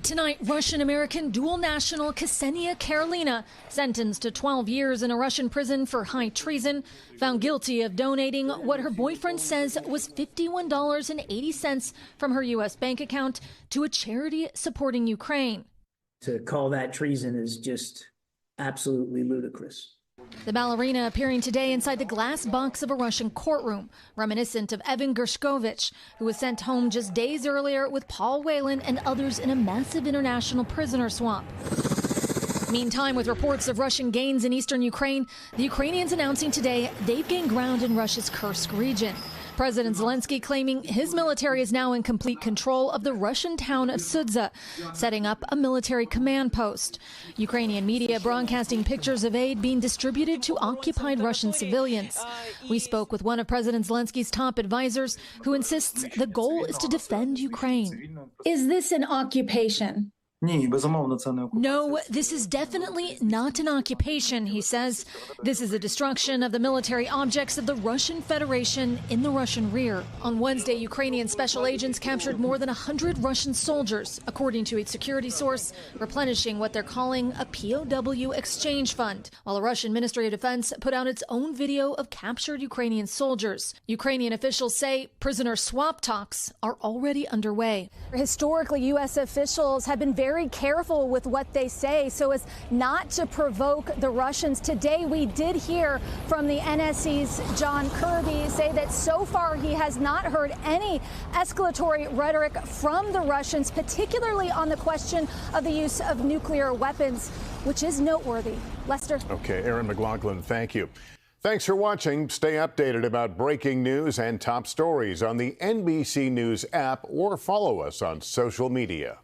Tonight, Russian-American dual national Ksenia Karelina, sentenced to 12 years in a Russian prison for high treason, found guilty of donating what her boyfriend says was $51.80 from her U.S. bank account to a charity supporting Ukraine. To call that treason is just absolutely ludicrous. The ballerina appearing today inside the glass box of a Russian courtroom, reminiscent of Evan Gershkovich, who was sent home just days earlier with Whelan and others in a massive international prisoner swap. Meantime, with reports of Russian gains in eastern Ukraine, the Ukrainians announcing today they've gained ground in Russia's Kursk region. President Zelensky claiming his military is now in complete control of the Russian town of Sudza, setting up a military command post. Ukrainian media broadcasting pictures of aid being distributed to occupied Russian civilians. We spoke with one of President Zelensky's top advisors, who insists the goal is to defend Ukraine. Is this an occupation? No, this is definitely not an occupation, he says. This is a destruction of the military objects of the Russian Federation in the Russian rear. On Wednesday, Ukrainian special agents captured more than 100 Russian soldiers, according to a security source, replenishing what they're calling a POW exchange fund, while the Russian Ministry of Defense put out its own video of captured Ukrainian soldiers. Ukrainian officials say prisoner swap talks are already underway. Historically, U.S. officials have been very careful with what they say so as not to provoke the Russians. Today, we did hear from the NSC's John Kirby say that so far he has not heard any escalatory rhetoric from the Russians, particularly on the question of the use of nuclear weapons, which is noteworthy. Lester. Okay, Erin McLaughlin, thank you. Thanks for watching. Stay updated about breaking news and top stories on the NBC News app or follow us on social media.